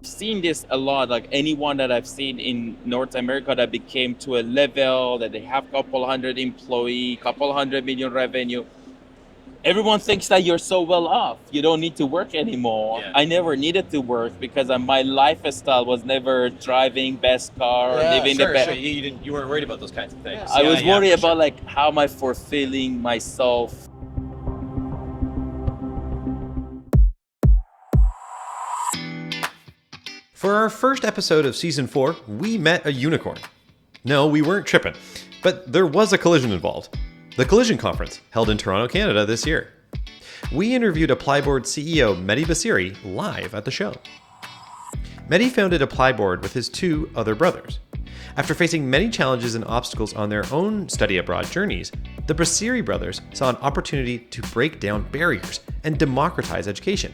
seen this a lot. Like anyone that I've seen in North America that became to a level that they have couple hundred employee, couple hundred million revenue, everyone thinks that you're so well off. You don't need to work anymore. Yeah. I never needed to work because my lifestyle was never driving best car, Yeah, living the sure. best. You weren't worried about those kinds of things. I was worried for about sure. like how am I fulfilling myself. For our first episode of Season 4, we met a unicorn. No, we weren't tripping, but there was a collision involved. The Collision Conference, held in Toronto, Canada this year. We interviewed ApplyBoard CEO Meti Basiri live at the show. Meti founded ApplyBoard with his two other brothers. After facing many challenges and obstacles on their own study abroad journeys, the Basiri brothers saw an opportunity to break down barriers and democratize education.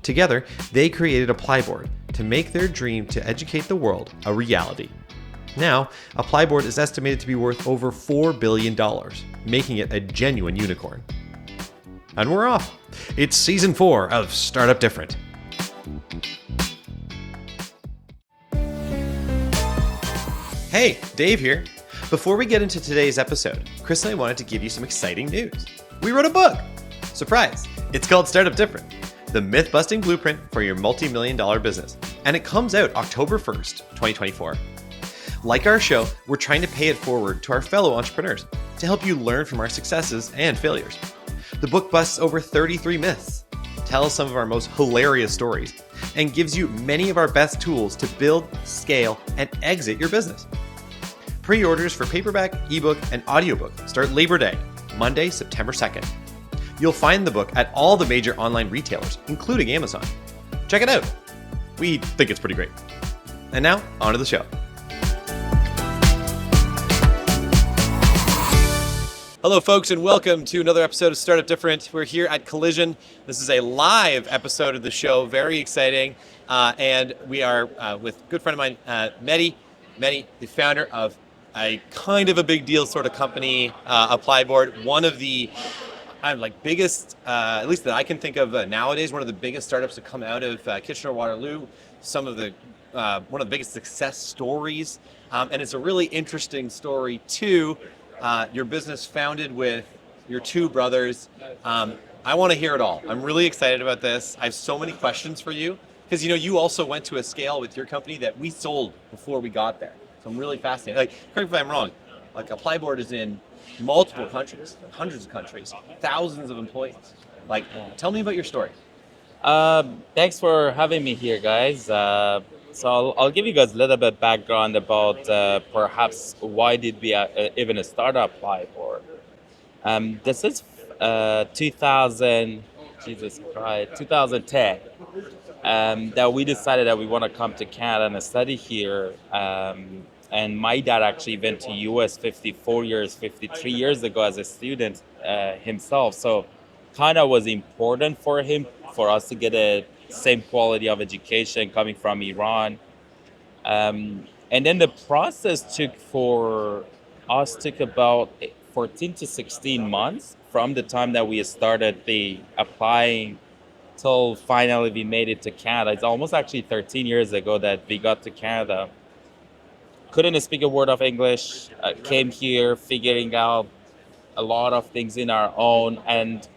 Together, they created ApplyBoard to make their dream to educate the world a reality. Now, ApplyBoard is estimated to be worth over $4 billion, making it a genuine unicorn. And we're off. It's Season 4 of Startup Different. Hey, Dave here. Before we get into today's episode, Chris and I wanted to give you some exciting news. We wrote a book. Surprise! It's called Startup Different, the myth-busting blueprint for your multi-million-dollar business. And it comes out October 1st, 2024. Like our show, we're trying to pay it forward to our fellow entrepreneurs to help you learn from our successes and failures. The book busts over 33 myths, tells some of our most hilarious stories, and gives you many of our best tools to build, scale, and exit your business. Pre-orders for paperback, ebook, and audiobook start Labor Day, Monday, September 2nd. You'll find the book at all the major online retailers, including Amazon. Check it out. We think it's pretty great. And now, on to the show. Hello, folks, and welcome to another episode of Startup Different. We're here at Collision. This is a live episode of the show, very exciting. And we are with a good friend of mine, Meti, the founder of a kind of a big deal sort of company, ApplyBoard, one of the biggest, at least that I can think of nowadays, one of the biggest startups to come out of Kitchener-Waterloo, one of the biggest success stories. And it's a really interesting story too. Your business founded with your two brothers. I want to hear it all. I'm really excited about this. I have so many questions for you because you also went to a scale with your company that we sold before we got there. So I'm really fascinated. Correct me if I'm wrong. ApplyBoard is in multiple countries, hundreds of countries, thousands of employees. Tell me about your story. Thanks for having me here, guys. So I'll give you guys a little bit background about perhaps why did we even start ApplyBoard. This is 2010 that we decided that we want to come to Canada and study here. And my dad actually went to US 53 years ago as a student himself. So kind of was important for us to get a same quality of education coming from Iran. And then the process took about 14 to 16 months from the time that we started the applying till finally we made it to Canada. It's almost actually 13 years ago that we got to Canada. Couldn't speak a word of English, came here figuring out a lot of things in our own, and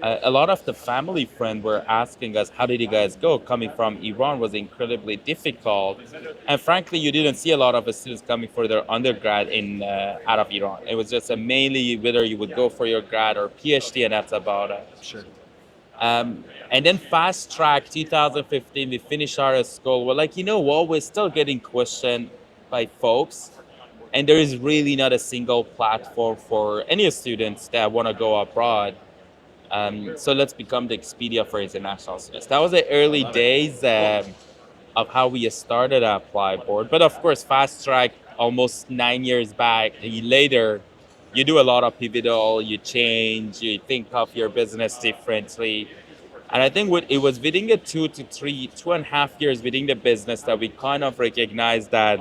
a lot of the family friends were asking us, how did you guys go? Coming from Iran was incredibly difficult. And frankly, you didn't see a lot of the students coming for their undergrad out of Iran. It was just mainly whether you would go for your grad or PhD, and that's about it. Sure. And then fast track 2015, we finished our school. We're like, we're still getting questioned by folks. And there is really not a single platform for any students that want to go abroad. So let's become the Expedia for international students. That was the early days of how we started ApplyBoard. But of course, fast track almost 9 years back. Later, you do a lot of pivotal, you change, you think of your business differently. And I think it was within the 2.5 years within the business that we kind of recognized that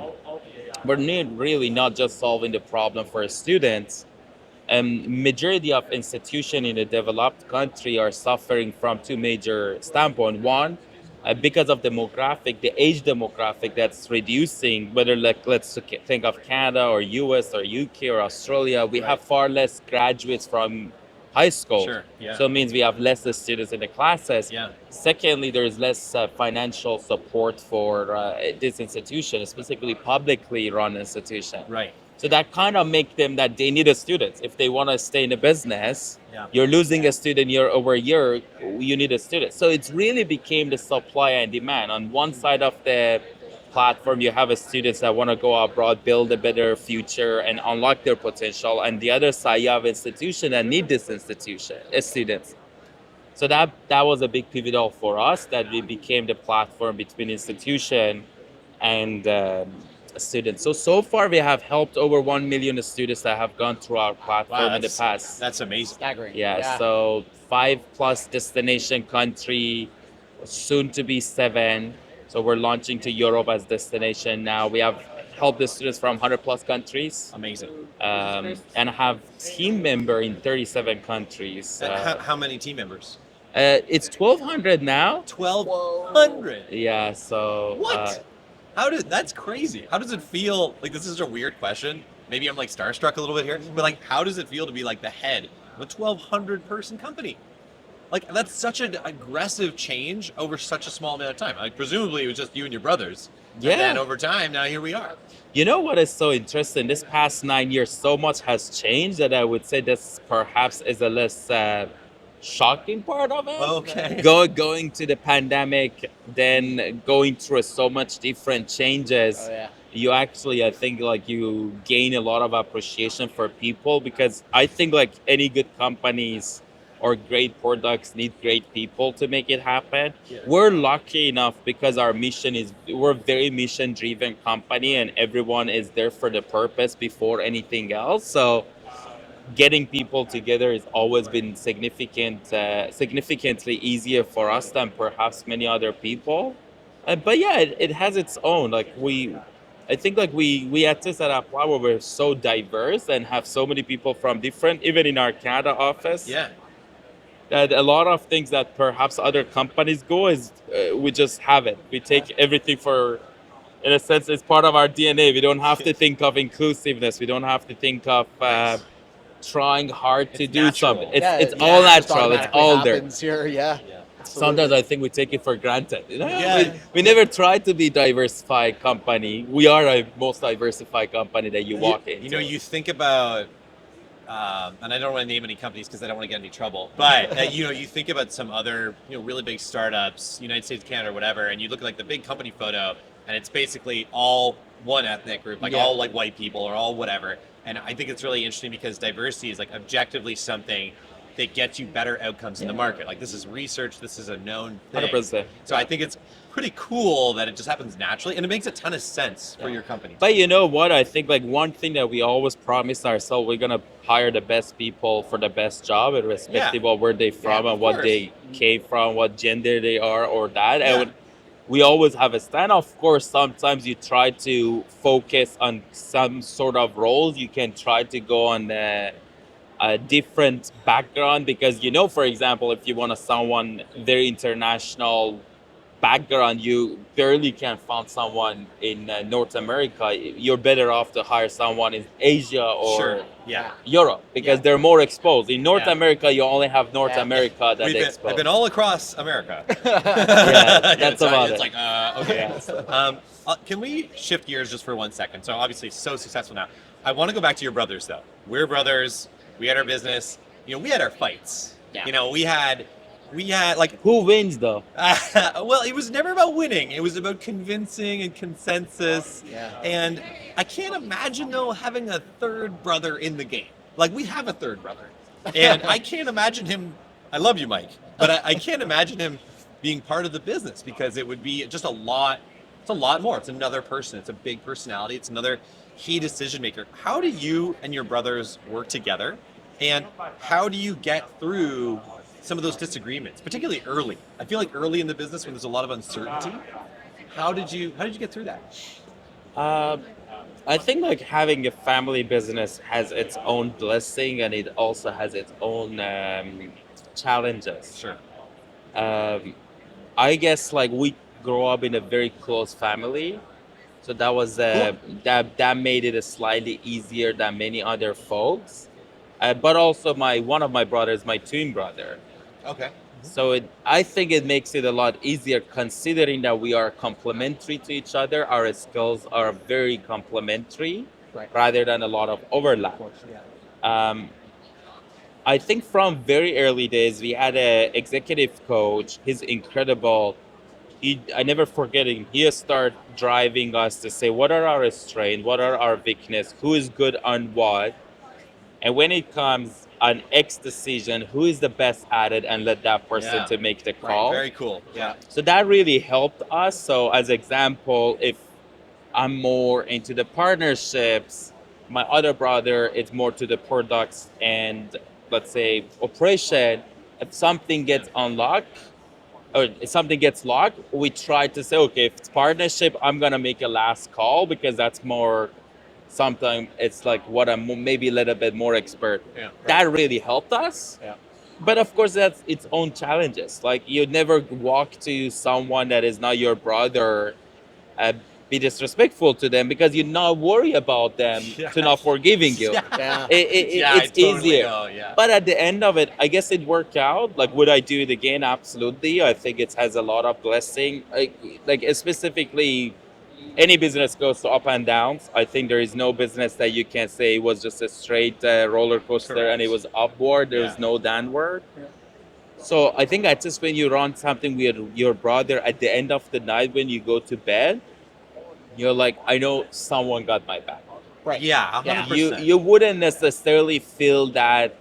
we're really not just solving the problem for students. Majority of institutions in a developed country are suffering from two major standpoints. One, because of demographic, the age demographic that's reducing, whether like let's think of Canada or US or UK or Australia, we have far less graduates from high school. Sure, yeah. So it means we have less students in the classes. Yeah. Secondly, there's less financial support for this institution, specifically publicly run institution. Right. So that kind of make them that they need a student. If they want to stay in the business, you're losing a student year over year, you need a student. So it's really became the supply and demand. On one side of the platform, you have students that want to go abroad, build a better future and unlock their potential. And the other side, you have institutions that need this institution, students. So that was a big pivotal for us, that we became the platform between institution and students. So far we have helped over 1 million students that have gone through our platform in the past. That's amazing. Staggering. Yeah, so 5+ destination country, soon to be 7. So we're launching to Europe as destination now. We have helped the students from 100+ countries. Amazing. And have team member in 37 countries. How many team members? It's 1,200 now. 1,200. Yeah, so What? That's crazy. How does it feel? Like, this is a weird question. Maybe I'm like starstruck a little bit here, but like, how does it feel to be like the head of a 1,200 person company? Like, that's such an aggressive change over such a small amount of time. Like, presumably it was just you and your brothers. Yeah. And then over time, now here we are. You know what is so interesting? This past 9 years, so much has changed that I would say this perhaps is a less shocking part of it. Okay. Going to the pandemic, then going through so much different changes. Oh, yeah. You actually, I think, like you gain a lot of appreciation for people, because I think like any good companies or great products need great people to make it happen. Yeah. We're lucky enough because our mission is, we're a very mission driven company and everyone is there for the purpose before anything else. So getting people together has always been significantly easier for us than perhaps many other people. But yeah, it has its own, like I think like we at this at Apply, where we're so diverse and have so many people from different, even in our Canada office. Yeah. That a lot of things that perhaps other companies go is we just have it. We take everything for, in a sense, it's part of our DNA. We don't have to think of inclusiveness. We don't have to think of trying hard to do natural. something. It's all natural. It's all there. Here, yeah. Sometimes I think we take it for granted. You know? Yeah. We never try to be diversified company. We are a most diversified company that you walk in. You know, you think about, and I don't want to name any companies because I don't want to get in any trouble, but you know, you think about some other, you know, really big startups, United States, Canada, or whatever, and you look at like the big company photo, and it's basically all one ethnic group, like all like white people or all whatever. And I think it's really interesting because diversity is like objectively something that gets you better outcomes in the market. Like, this is research, this is a known thing. 100%. So I think it's pretty cool that it just happens naturally, and it makes a ton of sense for your company. But you know what? I think like one thing that we always promise ourselves, we're gonna hire the best people for the best job, irrespective of where they're from and what they came from, what gender they are, or that. And we always have a stand. Of course, sometimes you try to focus on some sort of roles. You can try to go on a different background, because, you know, for example, if you want someone very international background, you barely can find someone in North America. You're better off to hire someone in Asia or Europe, because they're more exposed. In North America, you only have North America that exposed. I've been all across America. That's about it's it. like, okay. Can we shift gears just for 1 second? So obviously so successful now. I want to go back to your brothers though. We're brothers. We had our business. You know, we had our fights. Yeah. You know, we had like, Who wins though? well, it was never about winning. It was about convincing and consensus. Yeah. And I can't imagine though having a third brother in the game. Like, we have a third brother, and I can't imagine him. I love you, Mike, but I can't imagine him being part of the business, because it would be just a lot. It's a lot more. It's another person. It's a big personality. It's another key decision maker. How do you and your brothers work together, and how do you get through some of those disagreements, particularly early? I feel like early in the business when there's a lot of uncertainty. How did you get through that? I think like having a family business has its own blessing, and it also has its own challenges. Sure. I guess like we grow up in a very close family, so that was that made it a slightly easier than many other folks. But also my one of my brothers, my twin brother. Okay. So I think it makes it a lot easier considering that we are complementary to each other. Our skills are very complementary Right. rather than a lot of overlap. Um, I think from very early days, we had a executive coach. He's incredible. I never forget him. He started driving us to say, what are our strengths? What are our weaknesses? Who is good on what? And when it comes an X decision, who is the best at it, and let that person Yeah. to make the call. Very cool. Yeah. So that really helped us. So as example, if I'm more into the partnerships, my other brother is more to the products and let's say operation. If something gets unlocked or if something gets locked, we try to say, okay, if it's partnership, I'm gonna make a last call because that's more sometimes it's like what I'm maybe a little bit more expert. Yeah. Right. That really helped us. Yeah. But of course, that's its own challenges. Like you never walk to someone that is not your brother, uh, be disrespectful to them because you're not worried about them Yeah. to not forgiving you. Yeah. I It's totally easier. know, yeah. But at the end of it, I guess it worked out. Like, would I do it again? Absolutely. I think it has a lot of blessing. Like specifically, any business goes to up and downs. I think there is no business that you can say it was just a straight roller coaster and it was upward. There was no downward. Yeah. So I think that's just when you run something with your brother at the end of the night when you go to bed, you're like, I know someone got my back. Right. Yeah, 100%. You wouldn't necessarily feel that,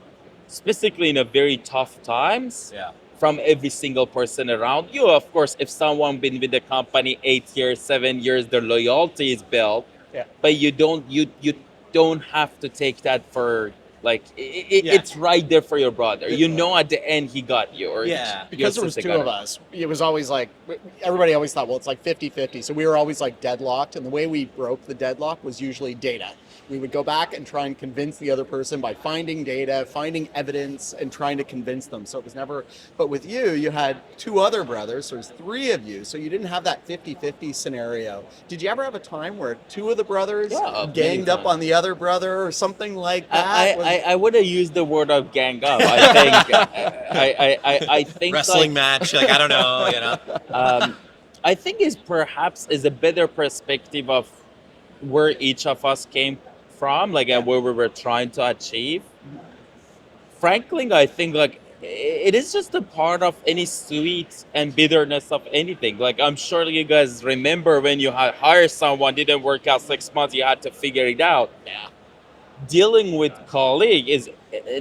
specifically in a very tough times, Yeah. from every single person around you. Of course, if someone been with the company 8 years, 7 years, their loyalty is built. Yeah. But you don't have to take that for like Yeah. it's right there for your brother. You know at the end he got you. Or Yeah. Because there was two of us, it was always like, everybody always thought, well, it's like 50-50. So we were always like deadlocked. And the way we broke the deadlock was usually data. We would go back and try and convince the other person by finding data, finding evidence, and trying to convince them. So it was never, but with you, you had two other brothers, so there's three of you. So you didn't have that 50-50 scenario. Did you ever have a time where two of the brothers ganged up on the other brher or something like that? I would have used the word of gang up. I think I think Wrestling like, match, like I don't know, you know. I think is perhaps is a better perspective of where each of us came from, like and where we were trying to achieve. Frankly, I think like it is just a part of any sweet and bitterness of anything. Like I'm sure you guys remember when you had hired someone, didn't work out 6 months, you had to figure it out. Yeah. Dealing with colleague is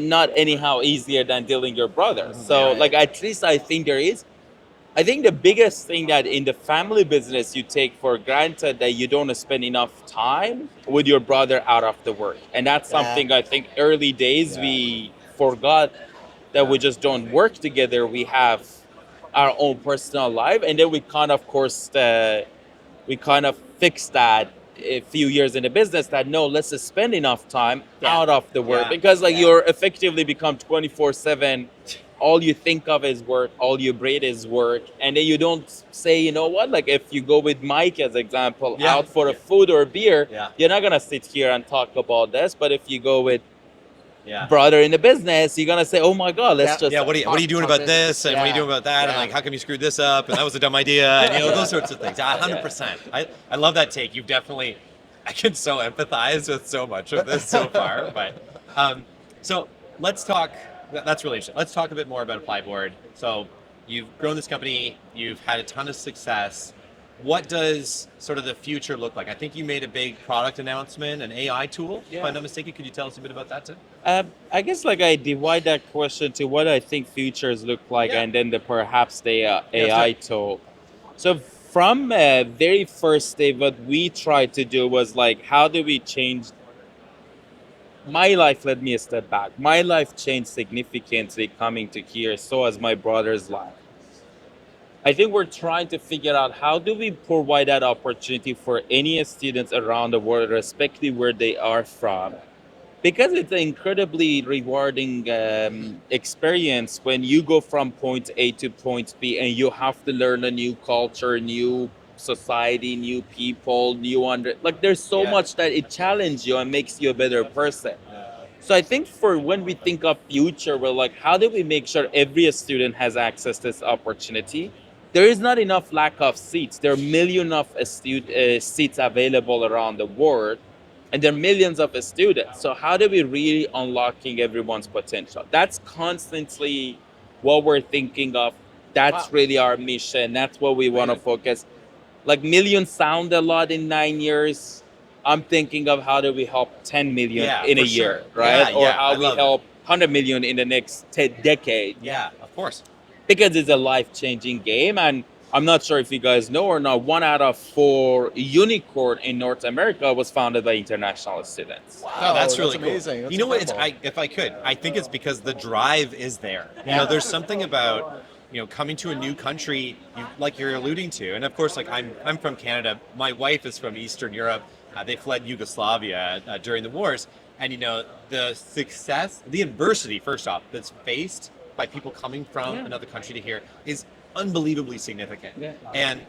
not anyhow easier than dealing your brother. So Yeah. like at least I think there is. I think the biggest thing that in the family business you take for granted that you don't spend enough time with your brother out of the work. And that's something I think early days we forgot that we just don't work together. We have our own personal life. And then we kind of course, we kind of fixed that a few years in the business that no, let's just spend enough time out of the work because like you're effectively become 24/7. All you think of is work, all you breathe is work, and then you don't say, you know what, like if you go with Mike as example, out for a food or beer, you're not gonna sit here and talk about this, but if you go with brother in the business, you're gonna say, oh my God, let's just... what are you doing about this, and what are you doing about that, and like, how come you screwed this up, and that was a dumb idea, and you know, those sorts of things. 100%. I love that take. You've definitely, I can so empathize with so much of this so far, but, so let's talk. That's really interesting. Let's talk a bit more about ApplyBoard. So you've grown this company, you've had a ton of success. What does sort of the future look like? I think you made a big product announcement, an AI tool, if I'm not mistaken. Could you tell us a bit about that too? I guess like I divide that question to what I think futures look like and then perhaps the AI tool. So from very first day, what we tried to do was like, how do we change my life? Let me a step back. My life changed significantly coming to here, so as my brother's life. I think we're trying to figure out how do we provide that opportunity for any students around the world, respectively where they are from, because it's an incredibly rewarding experience when you go from point A to point B and you have to learn a new culture, new society, new people, like there's so Yeah. much that it challenges you and makes you a better person. So I think for when we think of future, we're like, how do we make sure every student has access to this opportunity? There is not enough lack of seats. There are millions of seats available around the world, and there are millions of students. So how do we really unlocking everyone's potential? That's constantly what we're thinking of. That's Wow. really our mission. That's what we want to focus. Like millions sound a lot in 9 years. I'm thinking of how do we help 10 million Yeah, in a for year, sure. right? Yeah, Or yeah, I how we love help 100 million in the next decade. Yeah, of course. Because it's a life-changing game. And I'm not sure if you guys know or not, 1 out of 4 unicorn in North America was founded by international students. Oh, that's really cool. amazing. That's You know what? incredible. If I could, I think it's because the drive is there. You know, there's something about coming to a new country, like you're alluding to, and of course, like I'm from Canada. My wife is from Eastern Europe. They fled Yugoslavia during the wars, and the success, the adversity, first off, that's faced by people coming from another country to here is unbelievably significant. Yeah. And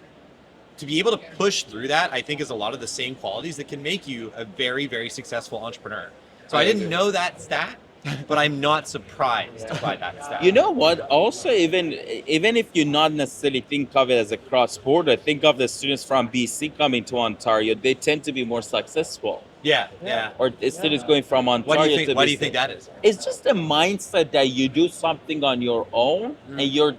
to be able to push through that, I think is a lot of the same qualities that can make you a very, very successful entrepreneur. So I didn't know that stat, but I'm not surprised by that stat. You know what? Also, even if you not necessarily think of it as a cross-border, think of the students from BC coming to Ontario. They tend to be more successful. Yeah. Or the students going from Ontario Why do you think? to Why do you BC. think that is? It's just a mindset that you do something on your own and you're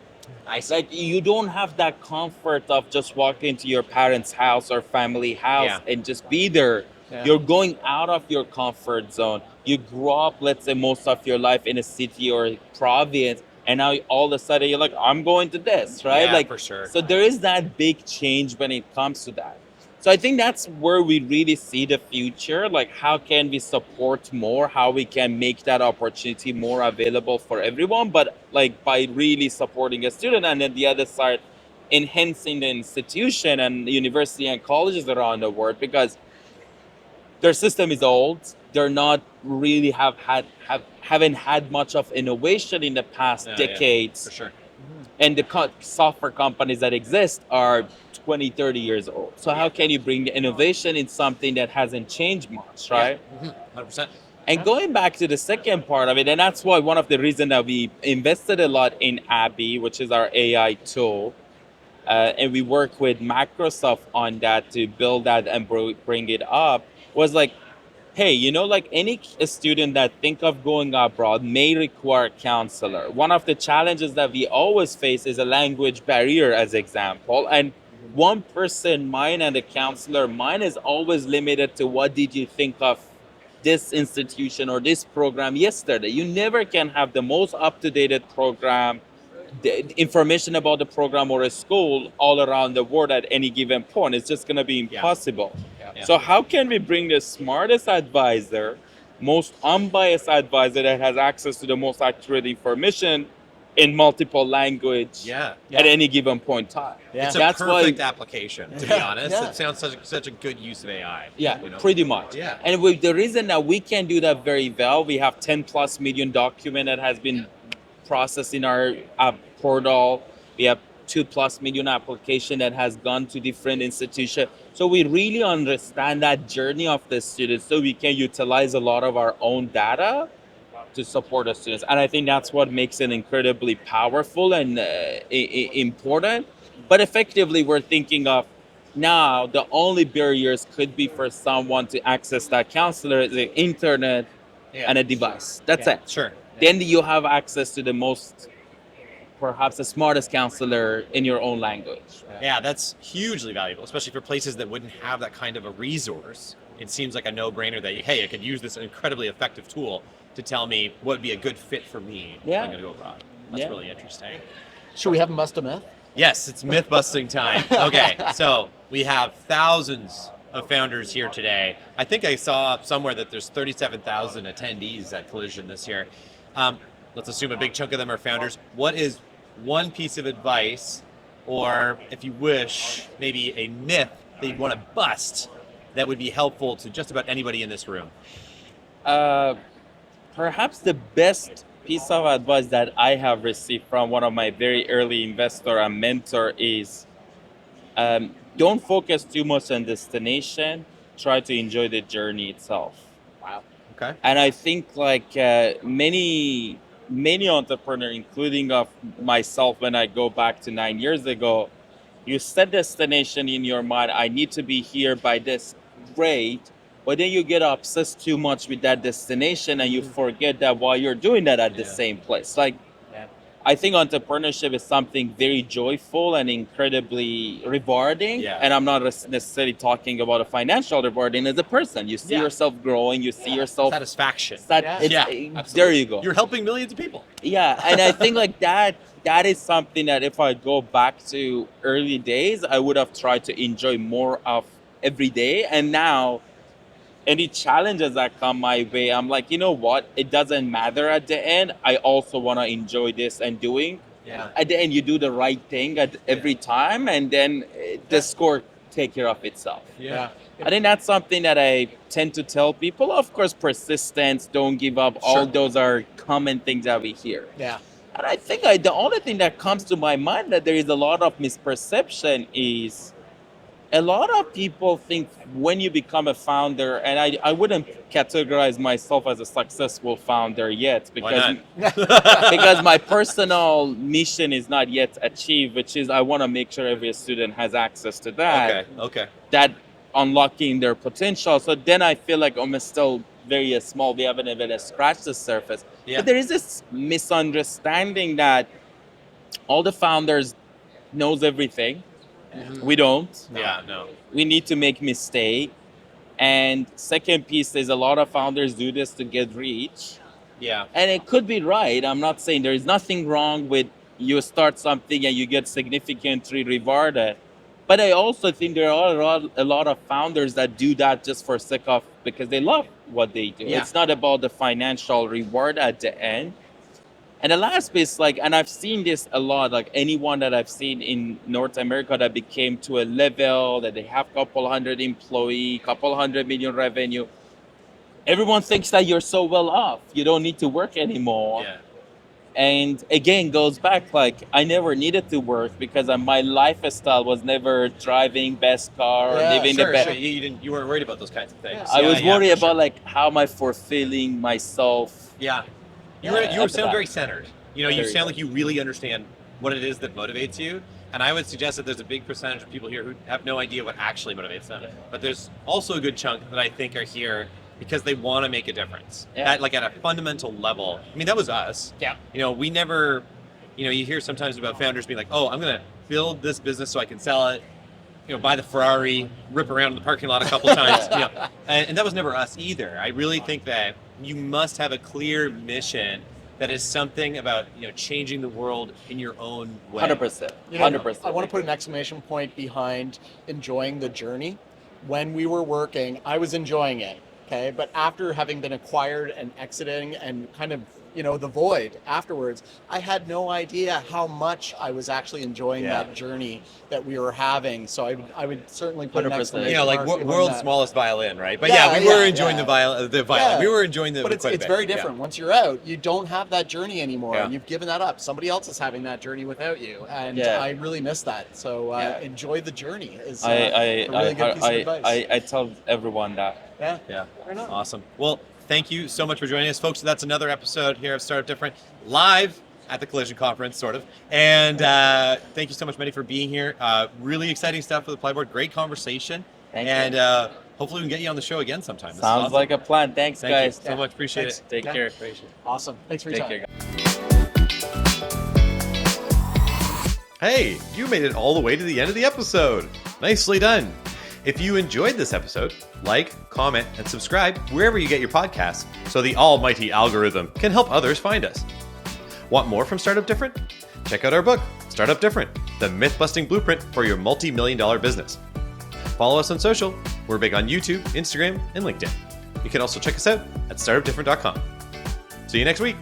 I see. like you don't have that comfort of just walking to your parents' house or family house and just be there. Yeah. You're going out of your comfort zone. You grew up, let's say, most of your life in a city or a province, and now all of a sudden you're like, I'm going to this, right? Yeah, like for sure. So there is that big change when it comes to that. So I think that's where we really see the future. Like, how can we support more? How we can make that opportunity more available for everyone, but like by really supporting a student, and then the other side, enhancing the institution and university and colleges around the world, because their system is old. They're not really haven't had much of innovation in the past decades. For sure. And the software companies that exist are 20, 30 years old. So how can you bring innovation in something that hasn't changed much, right? 100%. And going back to the second part of it, and that's why one of the reasons that we invested a lot in Abby, which is our AI tool, and we work with Microsoft on that to build that and bring it up, was like, hey, like any student that think of going abroad may require a counselor. One of the challenges that we always face is a language barrier, as example. And one person mind and a counselor mind is always limited to what did you think of this institution or this program yesterday. You never can have the most up-to-date program, the information about the program or a school all around the world at any given point. It's just going to be impossible. Yeah. So how can we bring the smartest advisor, most unbiased advisor that has access to the most accurate information in multiple language at any given point in time? It's a That's perfect why, application, to be honest. It sounds such a good use of AI. pretty much. Yeah. And with the reason that we can do that very well, we have 10 plus million document that has been processed in our portal. We have 2+ million application that has gone to different institutions. So we really understand that journey of the students, so we can utilize a lot of our own data to support the students. And I think that's what makes it incredibly powerful and important. But effectively, we're thinking of now the only barriers could be for someone to access that counselor is the internet and a device. That's it. Sure. Then you have access to the most, perhaps the smartest counselor in your own language. Yeah, that's hugely valuable, especially for places that wouldn't have that kind of a resource. It seems like a no-brainer that, hey, I could use this incredibly effective tool to tell me what would be a good fit for me if I'm going to go abroad. That's really interesting. Should we have a must a myth? Yes, it's myth-busting time. Okay, so we have thousands of founders here today. I think I saw somewhere that there's 37,000 attendees at Collision this year. Let's assume a big chunk of them are founders. What is one piece of advice, or if you wish, maybe a myth that you'd want to bust that would be helpful to just about anybody in this room? Uh, Perhaps the best piece of advice that I have received from one of my very early investor and mentor is don't focus too much on destination. Try to enjoy the journey itself. Wow. Okay. And I think like many entrepreneurs, including of myself, when I go back to 9 years ago, you set destination in your mind. I need to be here by this rate, but then you get obsessed too much with that destination, and you forget that while you're doing that at the Yeah. same place. Like Yeah. I think entrepreneurship is something very joyful and incredibly rewarding. Yeah. And I'm not necessarily talking about a financial rewarding as a person. You see Yeah. yourself growing, you see yourself. Satisfaction. There you go. You're helping millions of people. Yeah, and I think like that is something that if I go back to early days, I would have tried to enjoy more of every day. And now any challenges that come my way, I'm like, you know what? It doesn't matter at the end. I also want to enjoy this and doing. Yeah. At the end, you do the right thing at every time, and then the score take care of itself. Yeah. I think that's something that I tend to tell people. Of course, persistence, don't give up. All Sure. those are common things that we hear. Yeah. And I think the only thing that comes to my mind that there is a lot of misperception is a lot of people think when you become a founder, and I wouldn't categorize myself as a successful founder yet because not? because my personal mission is not yet achieved, which is I want to make sure every student has access to that, Okay. that unlocking their potential. So then I feel like I'm still very small. We haven't even scratched the surface. Yeah. But there is this misunderstanding that all the founders knows everything. We don't. Yeah. No. We need to make mistake. And second piece is a lot of founders do this to get rich. Yeah. And it could be right. I'm not saying there is nothing wrong with you start something and you get significantly rewarded. But I also think there are a lot of founders that do that just for sake of because they love what they do. Yeah. It's not about the financial reward at the end. And the last piece, like, and I've seen this a lot, like anyone that I've seen in North America that became to a level that they have couple hundred employee, couple 100 million revenue, everyone thinks that you're so well off. You don't need to work anymore. Yeah. And again, goes back, like, I never needed to work because my lifestyle was never driving best car or Yeah, living Sure. the best. You weren't worried about those kinds of things. I was worried for about sure. like how am I fulfilling myself. Yeah. You after sound that. very centered. You There you sound go. like you really understand what it is that motivates you. And I would suggest that there's a big percentage of people here who have no idea what actually motivates them. But there's also a good chunk that I think are here because they want to make a difference. Yeah. At a fundamental level. I mean, that was us. Yeah. We never, you hear sometimes about founders being like, oh, I'm going to build this business so I can sell it. Buy the Ferrari, rip around in the parking lot a couple times. And that was never us either. I really think that you must have a clear mission that is something about changing the world in your own way. 100%. You know, 100%. I want to put an exclamation point behind enjoying the journey. When we were working, I was enjoying it, okay? But after having been acquired and exiting and kind of, the void afterwards, I had no idea how much I was actually enjoying Yeah. that journey that we were having. So I would certainly put an 100%. exclamation like mark behind world's that. smallest violin, right? But Yeah, we were yeah, enjoying yeah. the violin. Yeah. We were enjoying the But it's quite a bit. very Yeah. different. Once you're out, you don't have that journey anymore, Yeah. and you've given that up. Somebody else is having that journey without you, and Yeah. I really miss that. So Yeah. enjoy the journey. Is I, a really good piece of advice. I tell everyone that. Yeah. Yeah. Fair enough. Awesome. Well, thank you so much for joining us, folks. That's another episode here of Startup Different, live at the Collision Conference, sort of. And thank you so much, Meti, for being here. Really exciting stuff with ApplyBoard. Great conversation. Thank you. and hopefully we can get you on the show again sometime. This is Sounds awesome. like a plan. Thanks, Thank guys. you so much. Appreciate Thanks. it. Take Yeah. care. Awesome. Thanks for your Take time. care. Hey, you made it all the way to the end of the episode. Nicely done. If you enjoyed this episode, like, comment, and subscribe wherever you get your podcasts so the almighty algorithm can help others find us. Want more from Startup Different? Check out our book, Startup Different, the myth-busting blueprint for your multi-million-dollar business. Follow us on social. We're big on YouTube, Instagram, and LinkedIn. You can also check us out at startupdifferent.com. See you next week.